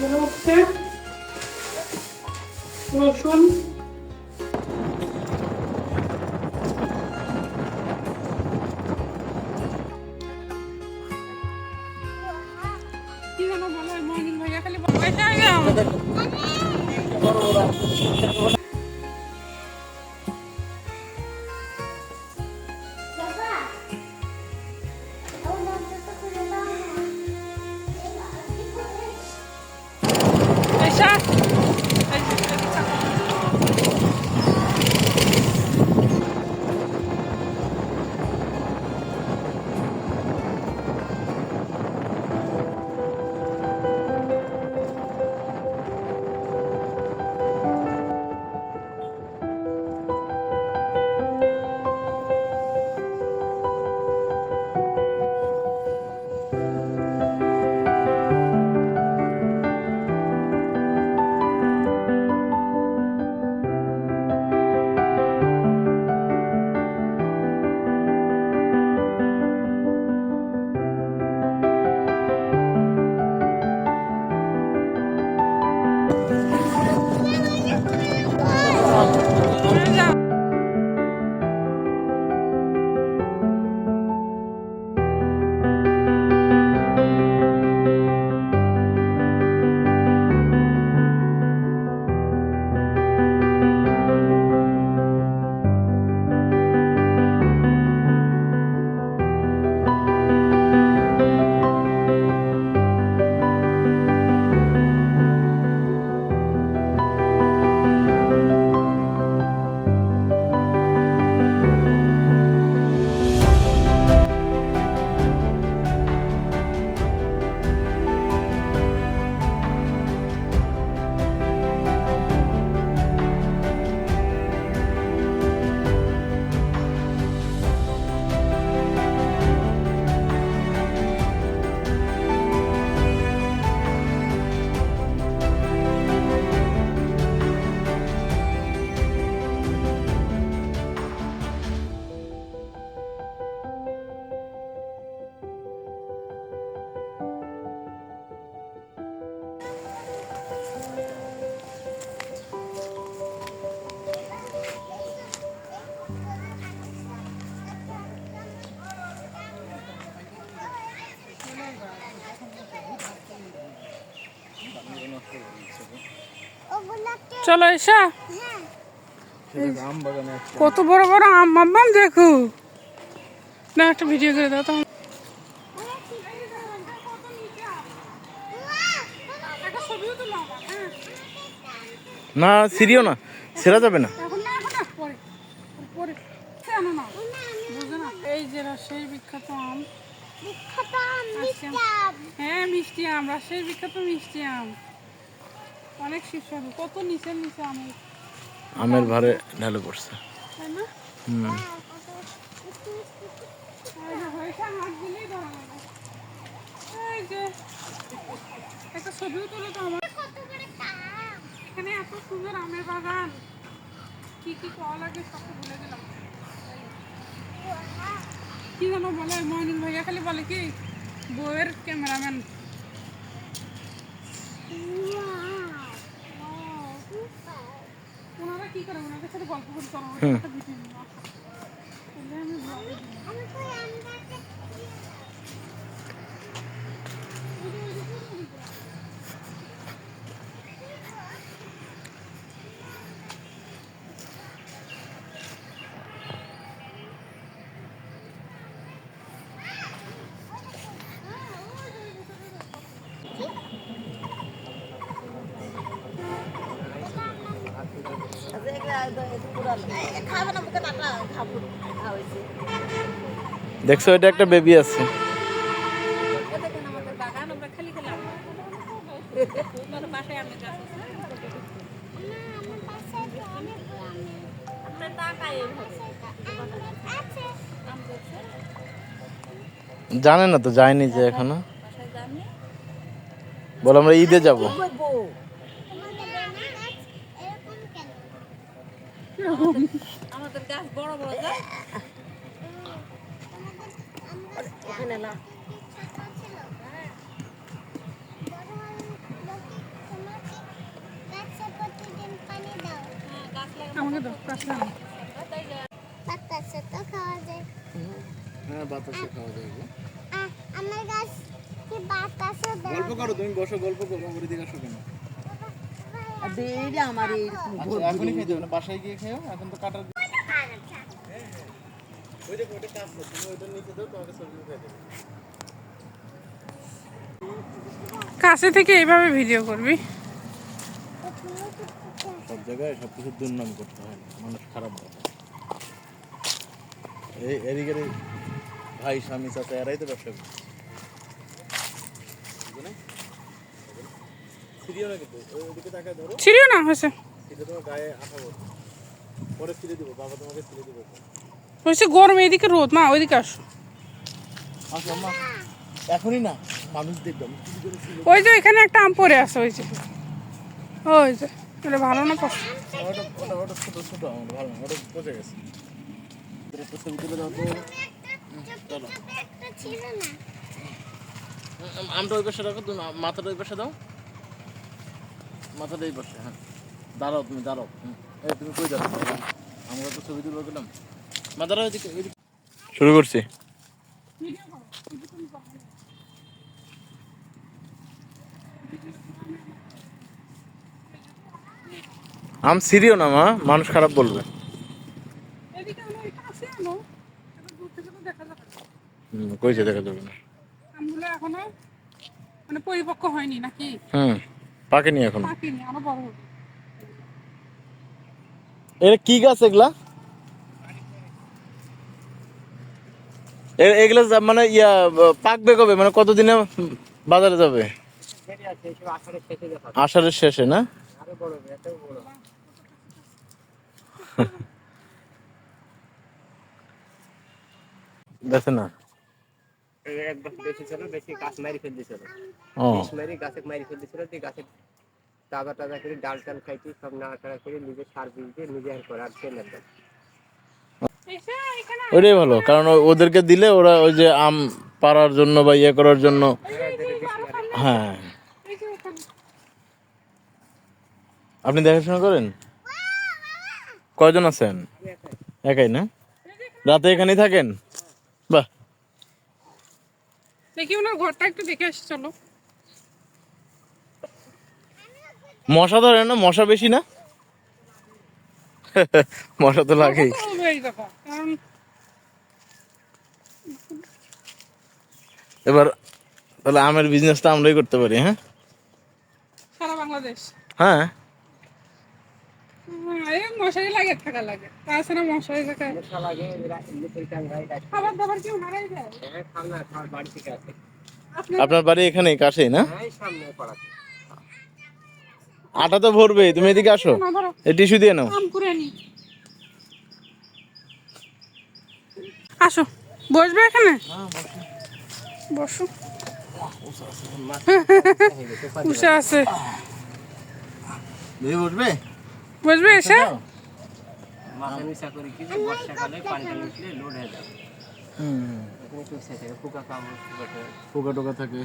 এখানে হচ্ছে রসুন, কি যেন বলো মহিন ভাইয়া খালি চলো এসা কত বড় বড় আম মাম্মাম দেখো না একটা ভিডিও করে দাও তো না সিরিও না সেরা যাবে না এই যে রাজশাহীর বিখ্যাত আম হ্যাঁ মিষ্টি আম রাজশাহীর বিখ্যাত মিষ্টি আম অনেক সুস্বাদু কত নিচে নিচে আমের ভারে ঢালে পড়ছে তাই না এই যে একটা ছবিও তুলে তো আমার এখানে এত সুন্দর আমের বাগান কি কি খাওয়া লাগে সব ভুলে গেলাম কি যেন বলে মহিন ভাইয়া খালি বলে কি বইয়ের ক্যামেরাম্যান ওনারা কি করে ওনাদের সাথে গল্প করতে পারবো একটা ভিডিও দেখছো এটা একটা বেবি আছে জানে না তো যায়নি যে এখনো বল আমরা ঈদে যাব আমাদের গাছ বড় বড় গাছ ওখানে না আমাকে দাও কাছে আনো। বাতাসে তো খাওয়া যায়। হ্যাঁ বাতাসে খাওয়া যায় গো। আমার গাছ কি বাতাসে গল্প করো তুমি, বসো গল্প করো, ওর দিকে আসো কেন? বেড়ে আমার এইরকম আচ্ছা এখনই খেতে হবে না, বাসায় গিয়ে খেও, এখন তো কাটার ওই দেখো ওটা কাজ করছে, তুমি ওইটা নিচে দাও, তোমাকে সবজি খেয়ে দেবে। কাছে থেকে এইভাবে ভিডিও করবি। সব জায়গায় সব কিছু দুর্নাম করতে হয় না, মানুষ খারাপ বলে। এই এদিকে ভাই স্বামী চাচা এরাই তো ব্যবসা করছে। ছিড়িও না কিন্তু, ওইদিকে তাকায় ধরো, ছিড়িও না হয়েছে এটা তোমার গায়ে আঠা বলবে, পরে ছিঁড়ে দিব, বাবা তোমাকে ছিঁড়ে দিব। হয়েছে গরম, এদিকে রোদ, মা ওইদিকে আসো। আসো আম্মা, এখনই না, মানুষ দেখবে ওই যে এখানে একটা আম পড়ে আছে, ওই যে ওই যে এটা ভালো না পছন্দ। ওটা ওটা ওটা ছোট ছোট আমার ভালো না, ওটা পচে গেছে। তোর একটা ছবি তুলে দাও তো। চলো একটা ছিল না। আমটা ওই পাশে রাখো, তুমি মাথাটা ওই পাশে দাও, মাথাটা এই পাশে। হ্যাঁ দাঁড়াও, তুমি দাঁড়াও। এই তুমি কই যাচ্ছ? আমরা তো ছবি তুলবো গেলাম, মাথাটা ওইদিকে ওইদিকে। শুরু করছি। আম সিরিও না মা, মানুষ খারাপ বলবে। এদিকে আনো, এটা কাছে আনো, এটা দূর থেকে তো দেখা যাবে না। কইছে দেখা যাবে না। আমগুলো এখনো মানে পরিপক্ক হয়নি নাকি? পাকেনি এখন। পাকেনি, আরো বড় হবে। এটা কি গাছ এগুলা? এগুলা মানে ইয়া পাকবে কবে, মানে কতদিনে বাজারে যাবে? আষাঢ়ের শেষে না? দেখে না একবার বেশি ছিল, বেশি গাছ মারি ফেল দিছিল। ও গাছে মারি ফেল দিছিল, দিয়ে গাছে তাজা তাজা করে ডাল টাল খাইছি, সব নাড়াচাড়া করে নিজে সার বীজ দিয়ে নিজে আর করার ফেলে দেয়। এসে এখানে ওইটাই ভালো, কারণ ওদেরকে দিলে ওরা ওই যে আম পাড়ার জন্য বা ইয়ে করার জন্য। হ্যাঁ এই যে এখানে। আপনি দেখাশোনা করেন? কয়জন আছেন? একাই না? রাতে এখানেই থাকেন? বাহ, দেখি ওনার ঘরটা একটু দেখে আসি, চলো। মশা ধরে না? মশা বেশি না? মশা তো লাগেই। কত হবে এই দেখো, কারণ এবার তাহলে আমের বিজনেসটা আমরাই করতে পারি। হ্যাঁ সারা বাংলাদেশ হ্যাঁ এই মশারি লাগে, থাকা লাগে, তাছাড়া মশারি থাকা। মশা লাগে, ইলেকট্রিক টাঙ্গাই গাছ। খাবার দাবার কেউ হারাই যায়? হ্যাঁ, খাওয়া খাওয়ার বাড়ি থেকে আসে। আপনার আপনার বাড়ি এখানেই কাছেই না? হ্যাঁ, এই সামনে পড়াতে। আটা তো ভরবে, তুমি এদিকে আসো, না ধরো, এই টিস্যু দিয়ে নাও। আম করে নি। আসো, বসবে এখানে, বসো। উষা আছে, তুমি বসবে? বসবে এসে। মাথা নিচা করে কি যে বর্ষাকালে পানিটা উঠলে লোড হয়ে যাবে। এখানে একটু উঠে থাকে, পোকা কামড় বসে। পোকা টোকা থাকে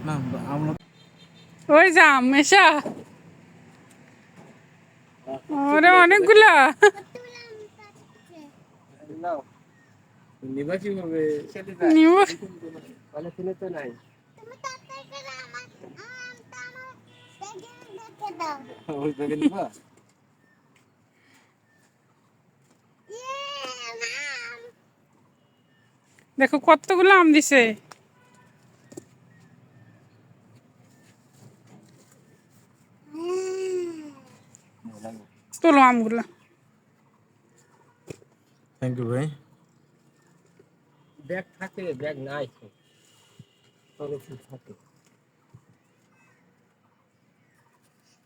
না আমরা। ওই জাম এসা, ওরে অনেকগুলা। নাও, নিবা কিভাবে? সেটা যায়। নিব, বলে তুমি তো নাই। তুমি তাড়াতাড়ি করে আমটা আমার ব্যাগে রেখে দাও। ওই ব্যাগে নিবা? আম। দেখো কতগুলো আম দিছে। তোলো আমগুলা। থ্যাংক ইউ ভাই। ব্যাগ থাকে, ব্যাগ নাই তো। তবে কি থাকে?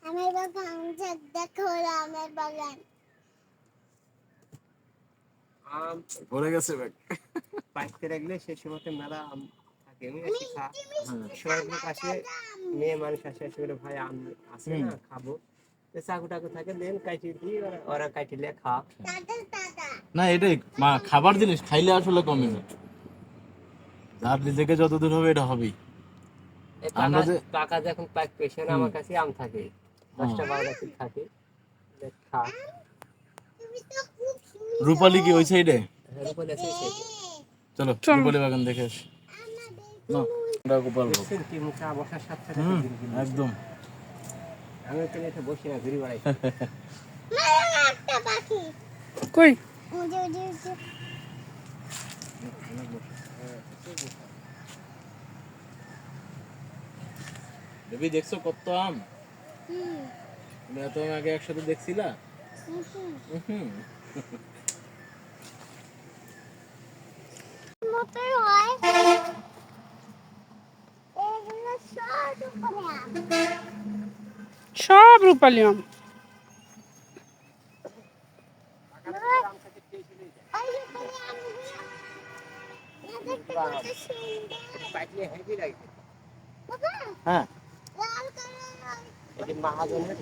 আমার বাগান দেখো, আমার বাগান। আম পড়ে গেছে ব্যাগ। পাইতে রাখলে সেই সময় মেলা আম থাকে। আমি এসে সবাই লোক আসে, মেয়ে মানুষ আসে, এসে বলে ভাই আম আছে না, খাবো। তো চাকু টাকু থাকে, দেন কাটি দিই, ওরা কাটিলে খা। দাদা না এটাই মা, খাবার জিনিস খাইলে আসলে কমে না, যার নিজেকে যত দূর হবে এটা হবেই। এই আমরা যে- টাকা যখন পাক পেছনে আমার কাছে আম থাকে, 10টা 12টা পিস থাকে। খা। তুমি তো খুব সুন্দর। রূপালী কি ওই সাইডে? রূপালী আছে এই side এ। চলো চল। রূপালী বাগান দেখে আসি। না আমরা গোপাল ভোগ। দেখছেন কি মুখে বসার সাথে সাথে হুম, দিন দিন একদম। আমি ওখানে এসে বসে না ঘুরে বেড়াই। মামা একটা পাখি। কই? ওই যে, ওই যে, ওই যে। বেবি দেখছো কত আম? হুম, তুমি এত আম আগে একসাথে দেখছিলা? হুম, হুম। হুম। মতোই হয়। এগুলো সব উপরে আম। সব রূপালি আম। ওই উপরে আমগুলো। না দেখতে কত সুন্দর। পাইলে হেভি লাগে। বাবা, হ্যাঁ, লাল কালার এই যে মাহাজনের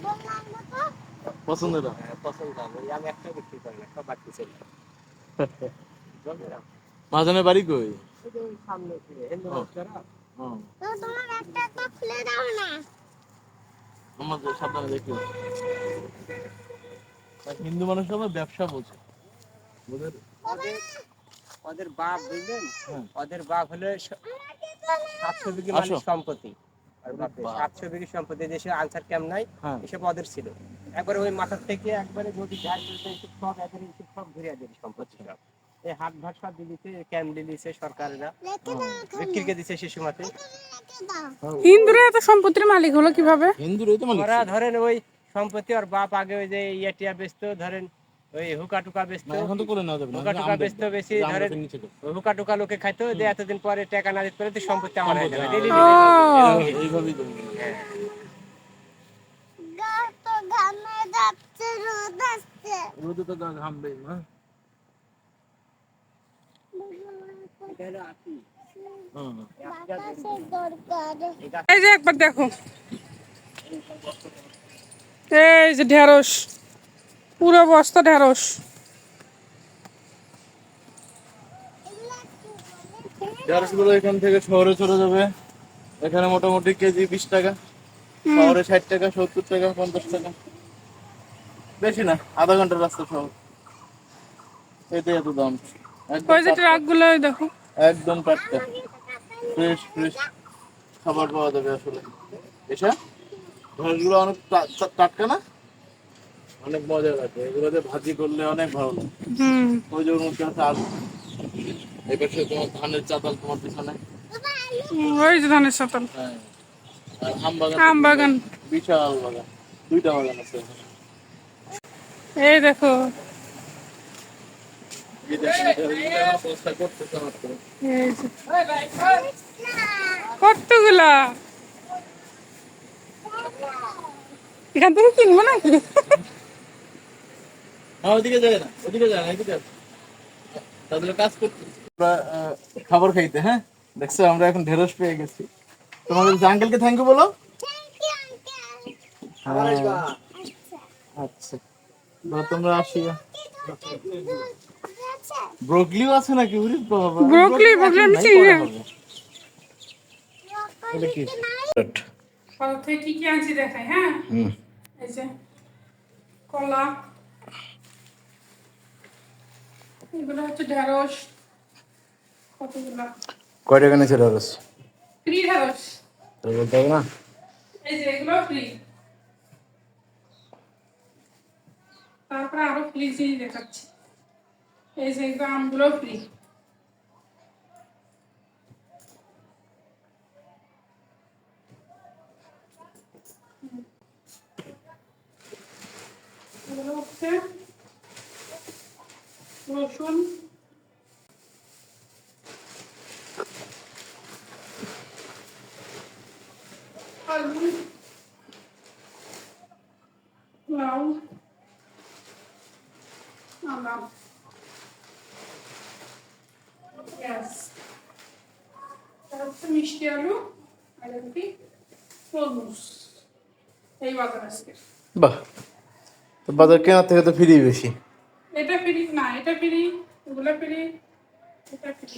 বললাম বাবা। পছন্দের আম। পছন্দ হবে। ওই আমি একটা বিক্রি করি না, সব বাড়তি ছিল। জমের আম। মাঝানে বাড়ি কই? ওই যে ওই সামনে ফিরে, হিন্দু ও। মানুষরা হুম, তো তোমার একটা তো খুলে দাও না। আমাদের সাবধানে দেখি। হিন্দু মানুষ আবার ব্যবসা বোঝে। ওদের ওদের ওদের বাপ বুঝলেন, হ্যাঁ। ওদের বাপ হলো আমাকে তো না। 700 বিঘি আসো। মালিক সম্পত্তি। আর বাপের বাপ। 700 বিঘি সম্পত্তি, দেশে আনসার ক্যাম্প নাই, হ্যাঁ। এসব ওদের ছিল। একবারে ওই মাথার থেকে একবারে যদি যায় সব এদের সব ঘুরে এদের সম্পত্তি সব। এই হাট ভাট সব দিলিছে, ক্যাম্প দিলিছে সরকারেরা, রেখে দাও এখানে। বিক্রিকে দিছে সে সময়তে। রেখে দাও। হিন্দুরা এত সম্পত্তির মালিক হলো কিভাবে? হিন্দুরাই তো মালিক ওরা ছিল। ধরেন ওই সম্পত্তি ওর বাপ আগে ওই যে ইয়েটিয়া বেচতো, ধরেন ওই হুকা টুকা না বেচতো, এখন তো করে নেওয়া যাবে না। হুকা টুকা বেচতো বেশি, এই যে আম ধরেন গাছের নিচে তো। ওই হুকা টুকা লোকে খাইতো, যে এতদিন পরে টাকা না দিতে পারে তো সম্পত্তি আমার হয়ে যাবে, ডেলি ও। এইভাবেই তো। গা তো ঘামে যাচ্ছে, রোদ আসছে। রোদে তো গা ঘামবেই না। হুম। বাতাসের দরকার। এই যে একবার দেখো, এই যে ঢেঁড়স, পুরো বস্তা ঢেঁড়স। ঢেঁড়সগুলো এখান থেকে শহরে চলে যাবে। এখানে মোটামুটি কেজি 20 টাকা, শহরে 60 টাকা, 70 টাকা, 50 টাকা। বেশি না, আধা ঘন্টার রাস্তা শহর। এতে এত দাম। একদম ওই যে টাটকা, ট্রাকগুলো দেখো। একদম টাটকা, ফ্রেশ ফ্রেশ খাবার পাওয়া যাবে আসলে। এসা ঢেঁড়সগুলো অনেক টাটকা না, অনেক মজা লাগে। এগুলোতে ভাজি করলে অনেক ভালো লাগে। হুম। ওই যে ওর মধ্যে আছে আলু, এই পাশে তোমার ধানের চাতাল তোমার পিছনে। ওই যে ধানের সাতাল। হ্যাঁ, আর আম বাগান আম বাগান। বিশাল বাগান, 2টা বাগান আছে এখানে। এই দেখো, এই দেখেন, এটা অবস্থা করতেছে মাত্র। এই যে কতগুলা। এখান থেকে কিনবো নাকি? হ্যাঁ, ওদিকে যায় না, ওদিকে যায় না, এদিকে আছে। তাদের কাজ করতে আমরা খাবার খাইতে। হ্যাঁ, দেখছো আমরা এখন ঢেঁড়স পেয়ে গেছি। তোমাদের আঙ্কেলকে থ্যাংক ইউ বলো। Thank you uncle. হ্যাঁ, আচ্ছা তোমরা আসি। ব্রোকলিও আছে নাকি? উরি বাবা, ব্রোকলি, ব্রোকলি আমি নাই, চিনি পরে না। হবে। এটা কি? কত থেকে কি কি আনছি দেখাই। হ্যাঁ, হুম। এই যে কলা, এগুলো হচ্ছে ঢেঁড়স। কতগুলা কয় টাকা নিয়েছে ঢেঁড়স? ফ্রি ঢেঁড়স। বলতে হবে না। এই যে এগুলো ফ্রি। তারপরে আরো ফ্রি জিনিস দেখাচ্ছি। এই যে এগুলো আমগুলো ফ্রি। এগুলো হচ্ছে রসুন, আলু, লাউ, আদা, পেঁয়াজ, আর হচ্ছে মিষ্টি আলু, আর একটি তরমুজ। এই বাজার আজকে। বাহ, তো বাজার কেনার থেকে তো ফ্রি বেশি। এটা ফ্রি না, এটা ফ্রি, এগুলো ফ্রি, এটা ফ্রি।